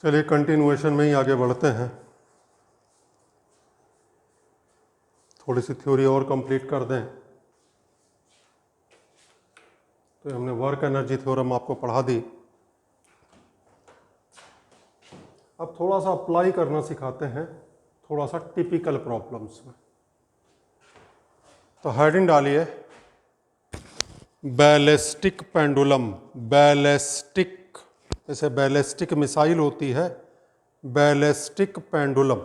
चलिए कंटिन्यूएशन में ही आगे बढ़ते हैं, थोड़ी सी थ्योरी और कंप्लीट कर दें। तो हमने वर्क एनर्जी थ्योरम आपको पढ़ा दी, अब थोड़ा सा अप्लाई करना सिखाते हैं, थोड़ा सा टिपिकल प्रॉब्लम्स में। तो हेडिंग डालिए बैलिस्टिक पेंडुलम। बैलिस्टिक, जैसे बैलिस्टिक मिसाइल होती है, ballistic pendulum.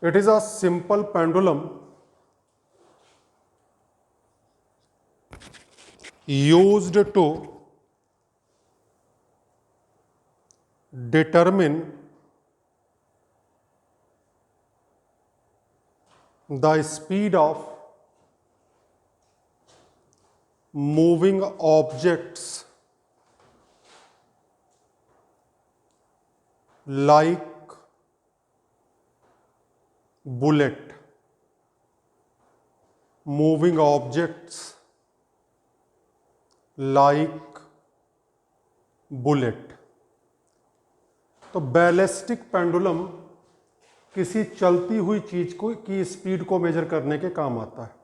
It is a simple pendulum used to determine the speed of moving objects like bullet. Moving objects like bullet. तो बैलिस्टिक पेंडुलम किसी चलती हुई चीज को की स्पीड को मेजर करने के काम आता है।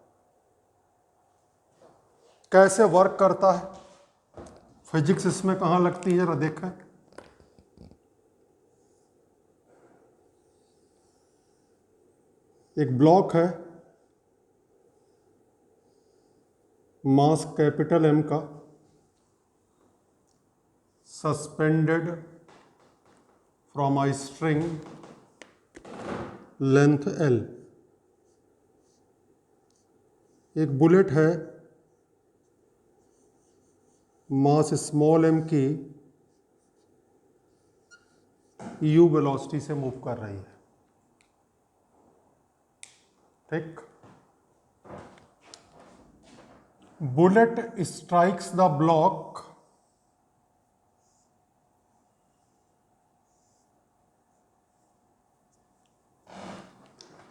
कैसे वर्क करता है, फिजिक्स इसमें कहाँ लगती है, जरा देखें। एक ब्लॉक है, मास कैपिटल एम का, suspended from a string length L. एक बुलेट है, मास स्मॉल एम की यू वेलोसिटी से मूव कर रही है। ठीक, bullet strikes the block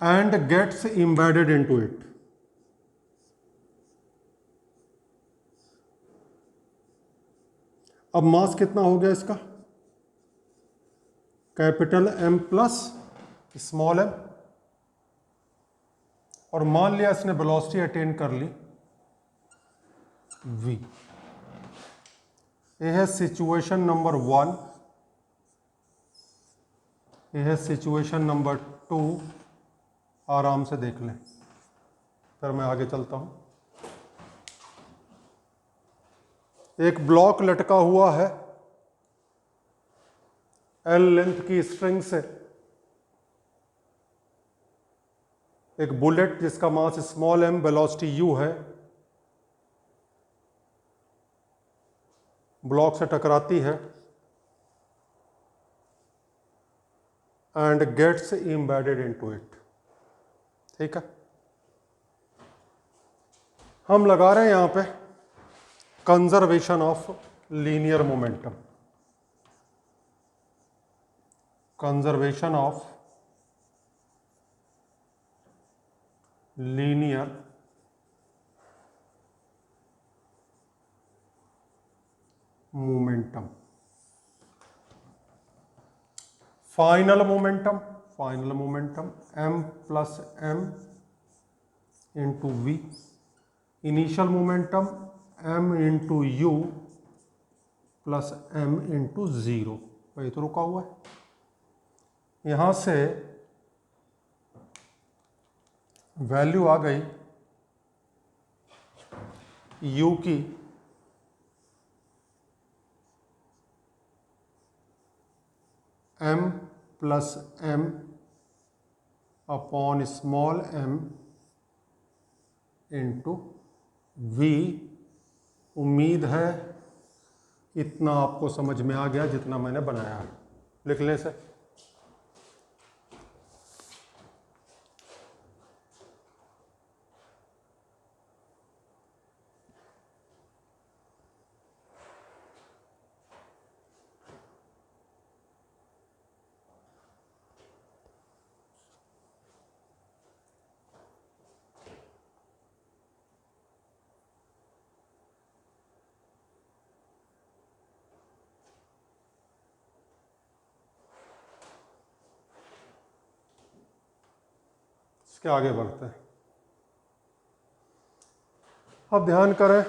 and gets embedded into it. अब मास कितना हो गया इसका, capital M plus small M, और मान लिया इसने वेलोसिटी अटेन कर ली v। यह है सिचुएशन नंबर 1, यह है सिचुएशन नंबर 2। आराम से देख लें, फिर मैं आगे चलता हूं। एक ब्लॉक लटका हुआ है एल लेंथ की स्ट्रिंग से, एक बुलेट जिसका mass small M velocity U है, ब्लॉक से टकराती है and gets embedded into it. ठीक है, हम लगा रहे हैं यहां पे conservation of linear momentum. Conservation of linear momentum. Final momentum, final momentum m plus M into V. Initial momentum m into U plus m into zero. भाई तो रुका हुआ है, यहां से वैल्यू आ गई u की m plus M upon small m into v। उम्मीद है इतना आपको समझ में आ गया जितना मैंने बनाया है। लिख लें से, इसके आगे बढ़ते हैं। अब ध्यान करें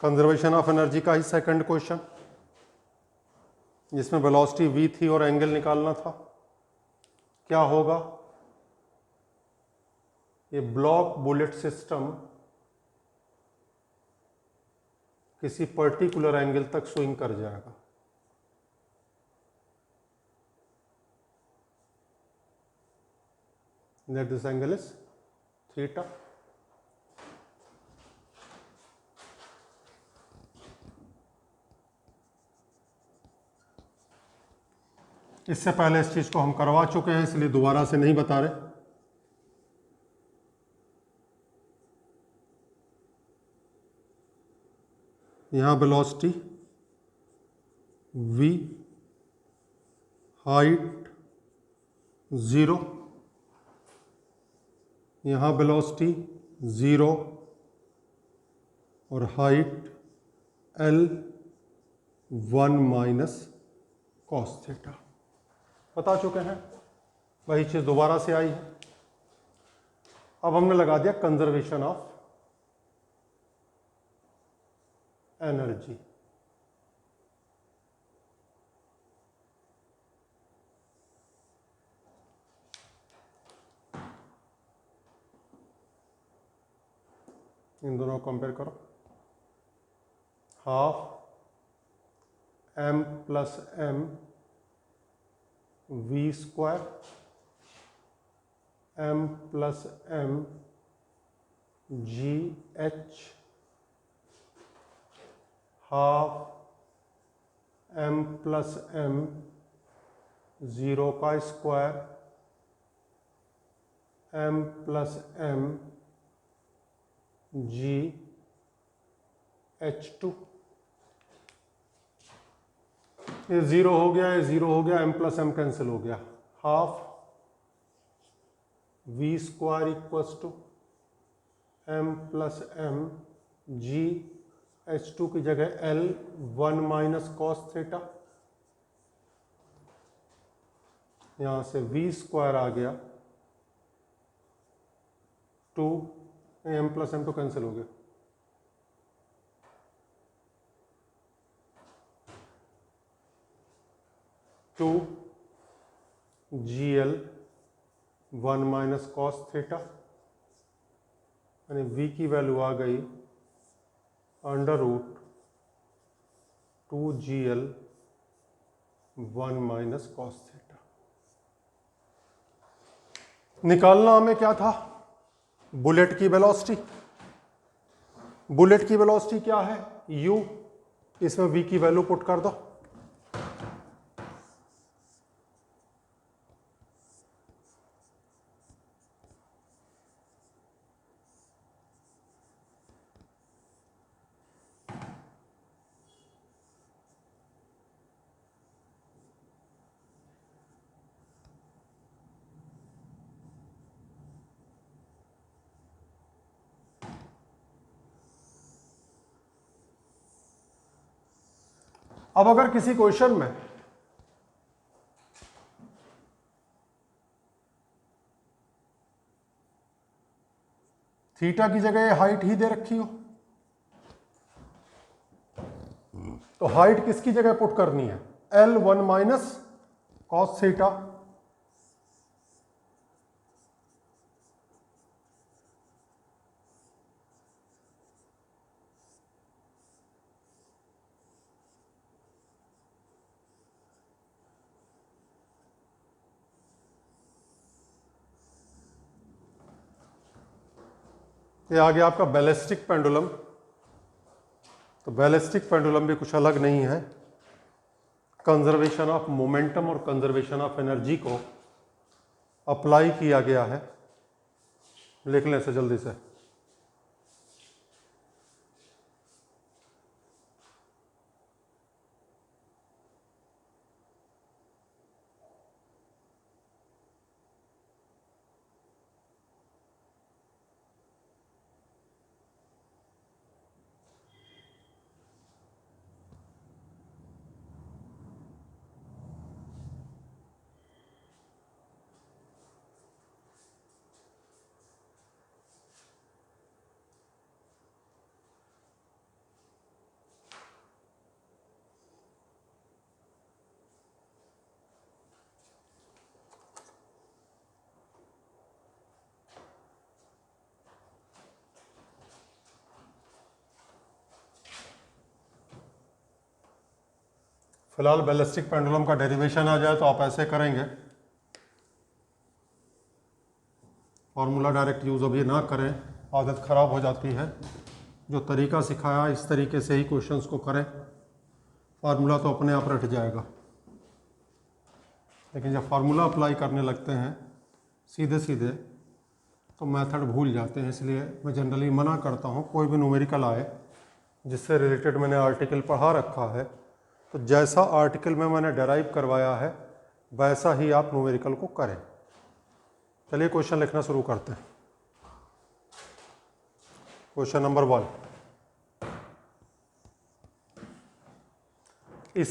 कंजर्वेशन ऑफ एनर्जी का ही सेकंड क्वेश्चन, जिसमें वेलोसिटी v थी और एंगल निकालना था। क्या होगा, ये ब्लॉक बुलेट सिस्टम किसी पर्टिकुलर एंगल तक स्विंग कर जाएगा। That this angle is theta. इससे पहले इस चीज को हम करवा चुके हैं, इसलिए दोबारा से नहीं बता रहे। यहां वेलोसिटी v, हाइट 0, यहाँ वेलोसिटी 0 और height L 1 minus cos theta. बता चुके हैं, वही चीज़ दोबारा से आई है। अब हमने लगा दिया कंजर्वेशन ऑफ एनर्जी। इन दोनों को कंपेयर करो। Half m plus m v square m plus m g h, half m plus m 0 का square m plus m g h2। ये 0 हो गया, ये 0 हो गया, m प्लस m कैंसिल हो गया। Half v square equals to m plus m g h2 की जगह L 1 माइनस कॉस थीटा। यहां से v स्क्वायर आ गया 2, m प्लस m तो कैंसिल हो गया। Two GL 1 minus cos theta, यानी v की वैल्यू आ गई under root 2GL 1 minus cos theta. निकालना हमें क्या था, बुलेट की वेलोसिटी। बुलेट की वेलोसिटी क्या है, u। इसमें v की वैल्यू पुट कर दो। अब अगर किसी क्वेश्चन में थीटा की जगह हाइट ही दे रखी हो, तो हाइट किसकी जगह पुट करनी है, L 1 माइनस कॉस थीटा। ये आ गया आपका बैलिस्टिक पेंडुलम। तो बैलिस्टिक पेंडुलम भी कुछ अलग नहीं है, कंजर्वेशन ऑफ मोमेंटम और कंजर्वेशन ऑफ एनर्जी को अप्लाई किया गया है। लिख लें इसे जल्दी से। फिलहाल बैलिस्टिक पेंडुलम का डेरिवेशन आ जाए तो आप ऐसे करेंगे, फार्मूला डायरेक्ट यूज़ अभी ना करें, आदत ख़राब हो जाती है। जो तरीका सिखाया इस तरीके से ही क्वेश्चंस को करें, फार्मूला तो अपने आप रट जाएगा। लेकिन जब फार्मूला अप्लाई करने लगते हैं सीधे सीधे तो मेथड भूल जाते हैं। इसलिए मैं जनरली मना करता हूँ, कोई भी न्यूमेरिकल आए जिससे रिलेटेड मैंने आर्टिकल पढ़ा रखा है तो जैसा आर्टिकल में मैंने डेराइव करवाया है वैसा ही आप न्यूमेरिकल को करें। चलिए क्वेश्चन लिखना शुरू करते हैं। Question number 1,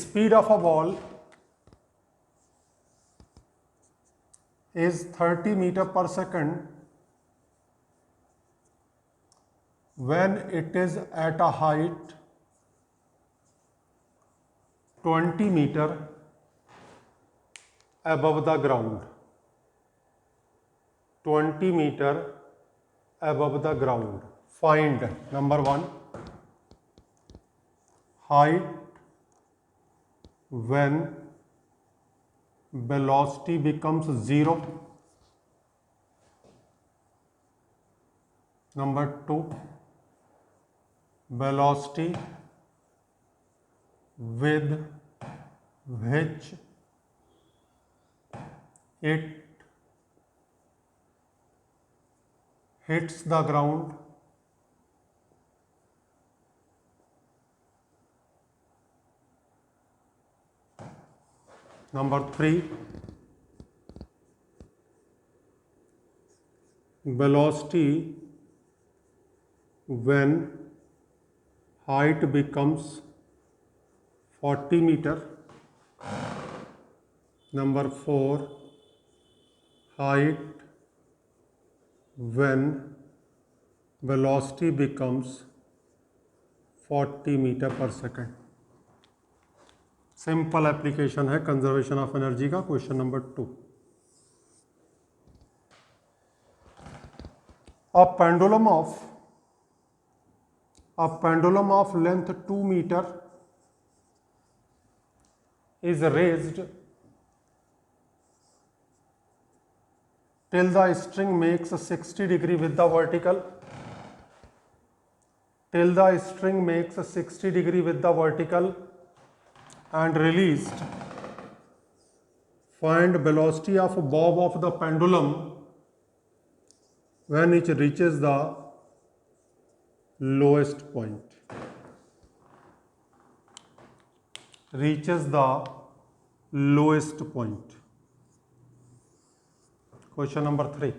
speed of a ball is 30 meter per second when it is at a height 20 meter above the ground. 20 meter above the ground. Find number 1 height when velocity becomes 0. Number 2 velocity with which it hits the ground. Number 3 velocity when height becomes 40 meter. Number 4 height when velocity becomes 40 meter per second. Simple application है conservation of energy का। Question number 2, a pendulum of length 2 meter is raised till the string makes 60 degree with the vertical. Till the string makes 60 degree with the vertical and released. Find velocity of bob of the pendulum when it reaches the lowest point. Reaches the lowest point. Question number 3.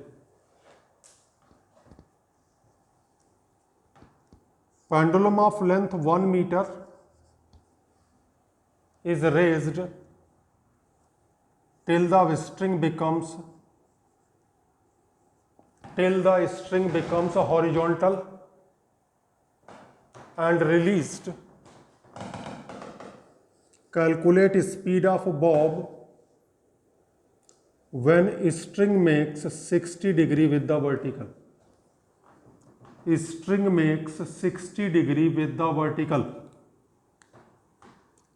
Pendulum of length 1 meter is raised till the string becomes horizontal and released. Calculate speed of bob when string makes 60 degree with the vertical. String makes 60 degree with the vertical.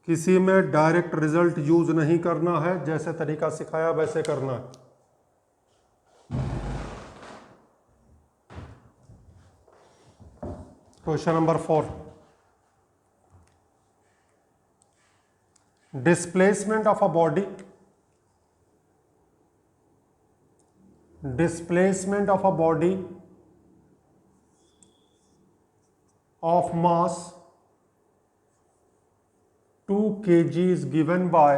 किसी में direct result use नहीं करना है, जैसे तरीका सिखाया वैसे करना है। Question number 4, displacement of a body of mass 2 kg is given by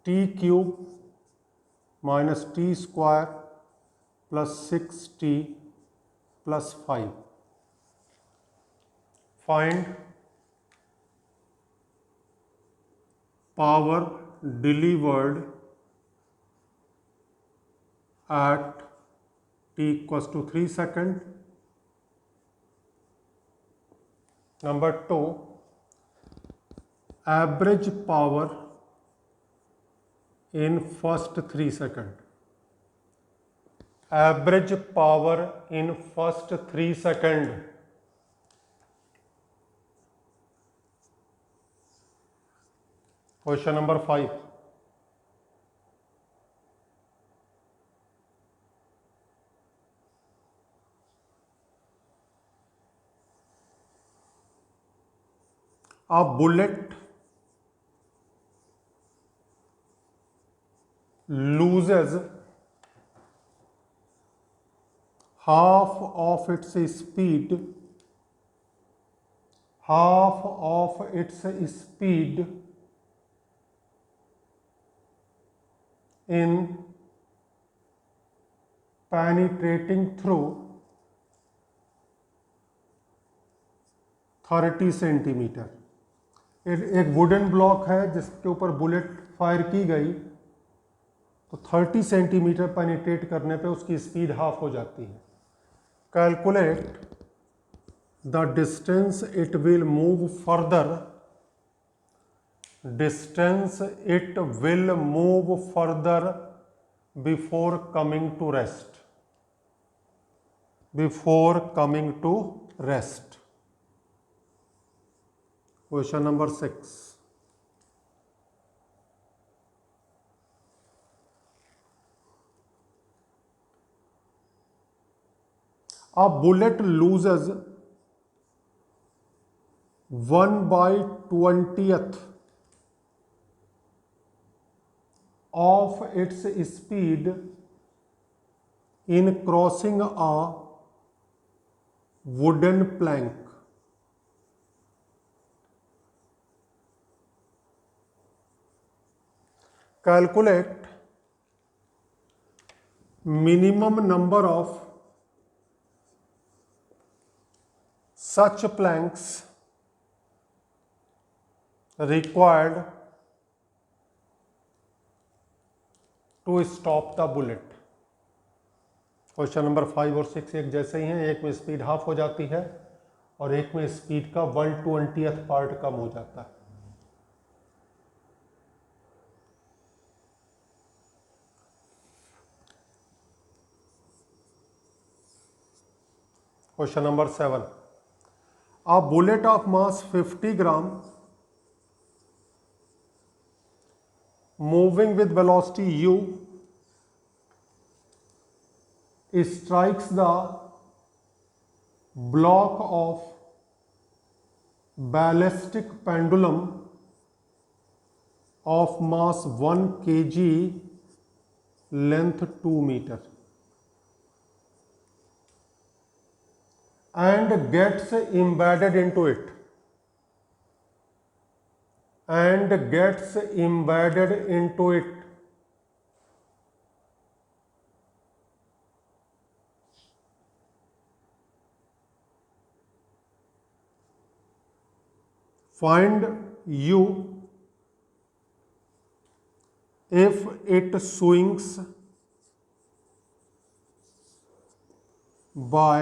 t cube minus t square plus 6t plus 5. Find power delivered at t equals to 3 seconds. Number 2, average power in first 3 seconds. Average power in first 3 seconds. Question number 5, a bullet loses half of its speed, in penetrating through 30 centimetre. एक wooden block है जिसके ऊपर bullet fire की गई, तो 30 centimetre penetrate करने पे उसकी स्पीड हाफ हो जाती है। Calculate the distance it will move further, before coming to rest, question number 6, a bullet loses 1/20th of its speed in crossing a wooden plank. Calculate minimum number of such planks required to stop the bullet. Question number 5 और 6 एक जैसे ही हैं, एक में speed half हो जाती है और एक में स्पीड का 1/20th पार्ट कम हो जाता है। Question number 7, a bullet of mass 50 gram moving with velocity u strikes the block of ballistic pendulum of mass 1 kg, length 2 meter, and gets embedded into it, find u if it swings by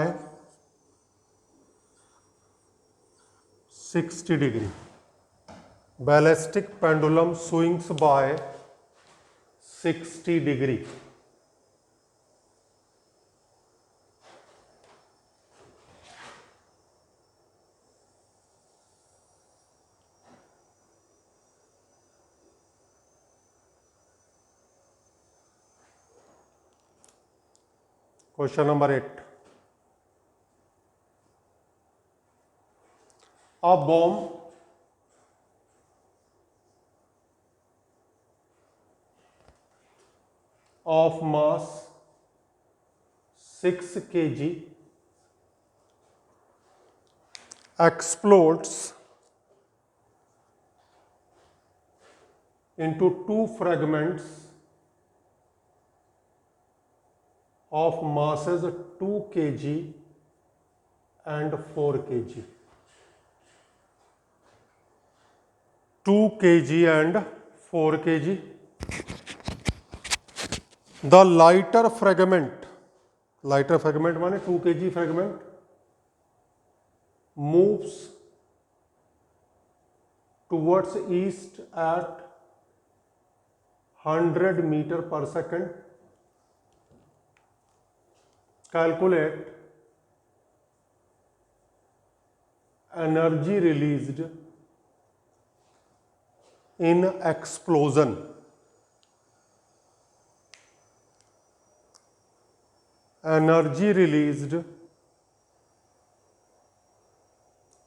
60 degree. Ballistic pendulum swings by 60 degree. Question number 8. A bomb of mass 6 kg explodes into two fragments of masses 2 kg and 4 kg. 2 kg and 4 kg. The lighter fragment माने 2 kg fragment, moves towards east at 100 meter per second. Calculate energy released in explosion, energy released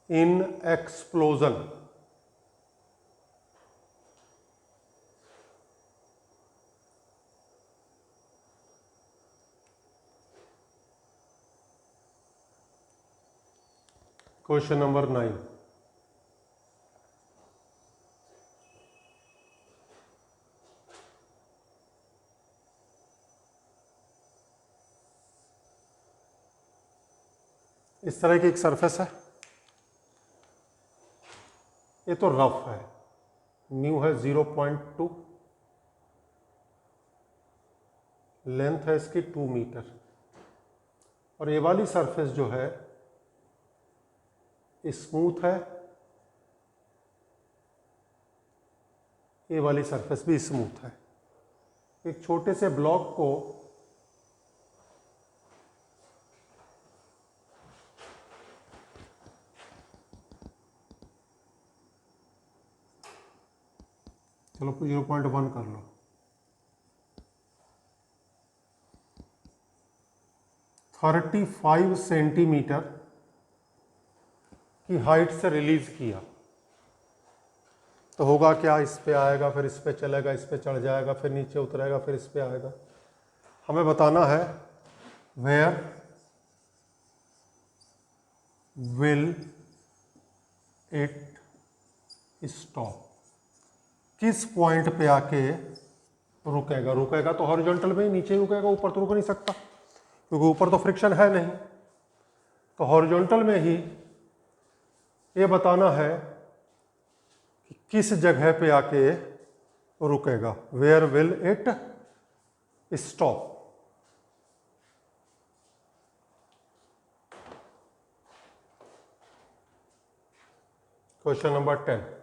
in explosion. Question number 9। इस तरह की एक surface है, ये तो rough है, new है 0.2, लेंथ है इसकी 2 मीटर, और ये वाली सरफेस जो है स्मूथ है, ये वाली सरफेस भी स्मूथ है। एक छोटे से ब्लॉक को चलो 0.1 कर लो, 35 सेंटीमीटर की हाइट से रिलीज किया तो होगा क्या, इस पे आएगा, फिर इस पे चलेगा, इस पे चढ़ जाएगा, फिर नीचे उतरेगा, फिर इस पे आएगा। हमें बताना है वेयर विल इट स्टॉप, किस पॉइंट पे आके रुकेगा। रुकेगा तो हॉरिजॉन्टल में ही, नीचे ही रुकेगा, ऊपर तो रुक नहीं सकता क्योंकि ऊपर तो फ्रिक्शन है नहीं। तो हॉरिजॉन्टल में ही ये बताना है कि किस जगह पे आके रुकेगा, where will it stop. Question number 10।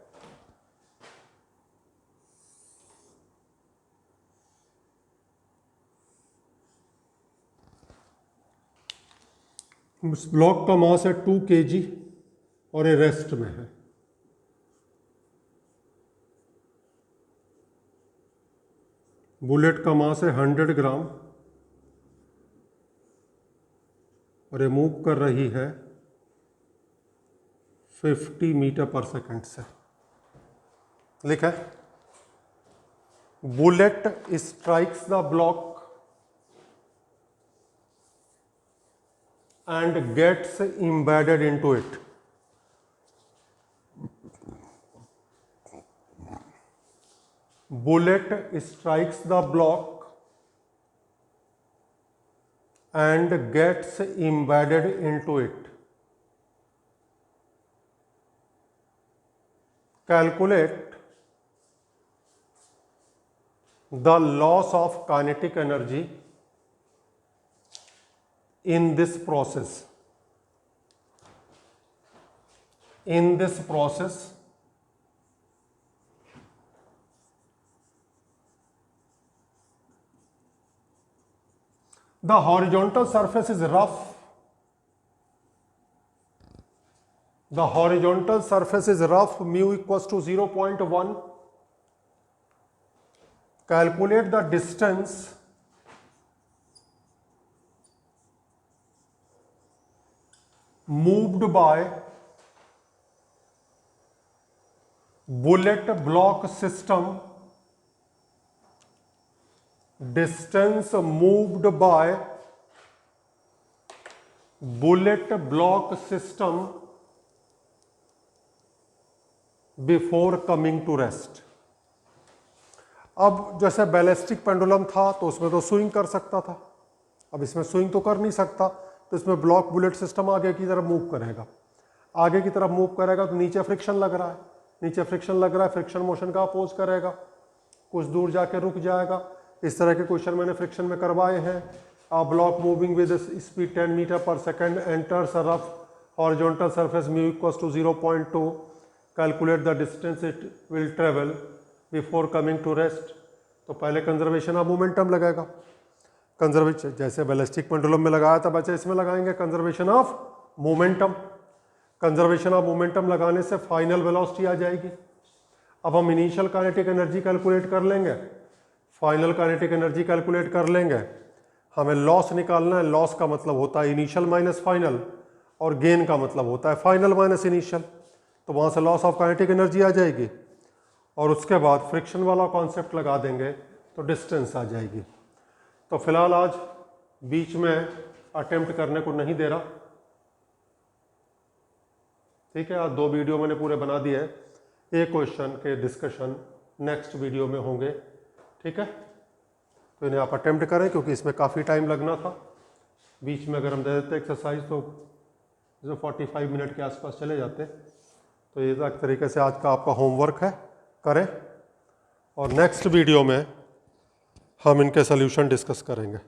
इस ब्लॉक का मास है 2 kg और ये रेस्ट में है। बुलेट का मास है 100 ग्राम और ये मूव कर रही है 50 मीटर पर सेकंड से। लिखा है bullet strikes the block and gets embedded into it. Bullet strikes the block and gets embedded into it. Calculate the loss of kinetic energy in this process. In this process, the horizontal surface is rough. The horizontal surface is rough, mu equals to 0.1. Calculate the distance moved by bullet block system. Distance moved by bullet block system before coming to rest. अब जैसे ballistic pendulum था तो उसमें तो swing कर सकता था, अब इसमें स्विंग तो कर नहीं सकता, तो इसमें ब्लॉक बुलेट सिस्टम आगे की तरफ मूव करेगा। आगे की तरफ मूव करेगा तो नीचे फ्रिक्शन लग रहा है, नीचे फ्रिक्शन लग रहा है, फ्रिक्शन मोशन का अपोज करेगा, कुछ दूर जाके रुक जाएगा। इस तरह के क्वेश्चन मैंने फ्रिक्शन में करवाए हैं। A block moving with speed 10 metre per second enters a rough horizontal surface mu equals to 0.2, calculate the distance it will travel before coming to rest. तो पहले कंजर्वेशन ऑफ मोमेंटम लगेगा, conservation जैसे ballistic pendulum में लगाया था बच्चे, इसमें लगाएंगे conservation of momentum. Conservation of momentum लगाने से फाइनल वेलोसिटी आ जाएगी। अब हम इनिशियल काइनेटिक एनर्जी कैलकुलेट कर लेंगे, फाइनल काइनेटिक एनर्जी कैलकुलेट कर लेंगे। हमें लॉस निकालना है। लॉस का मतलब होता है इनिशियल माइनस फाइनल, और गेन का मतलब होता है फाइनल माइनस इनिशियल। तो वहाँ से लॉस ऑफ काइनेटिक एनर्जी आ जाएगी, और उसके बाद फ्रिक्शन वाला कॉन्सेप्ट लगा देंगे तो डिस्टेंस आ जाएगी। तो फिलहाल आज बीच में अटेम्प्ट करने को नहीं दे रहा, ठीक है। आज 2 वीडियो मैंने पूरे बना दिए हैं, एक क्वेश्चन के डिस्कशन नेक्स्ट वीडियो में होंगे, ठीक है। तो इन्हें आप अटेम्प्ट करें, क्योंकि इसमें काफ़ी टाइम लगना था। बीच में अगर हम दे देते एक्सरसाइज तो जो 45 मिनट के आसपास चले जाते। तो ये एक तरीके से आज का आपका होमवर्क है, करें, और नेक्स्ट वीडियो में हम इनके सोल्यूशन डिस्कस करेंगे।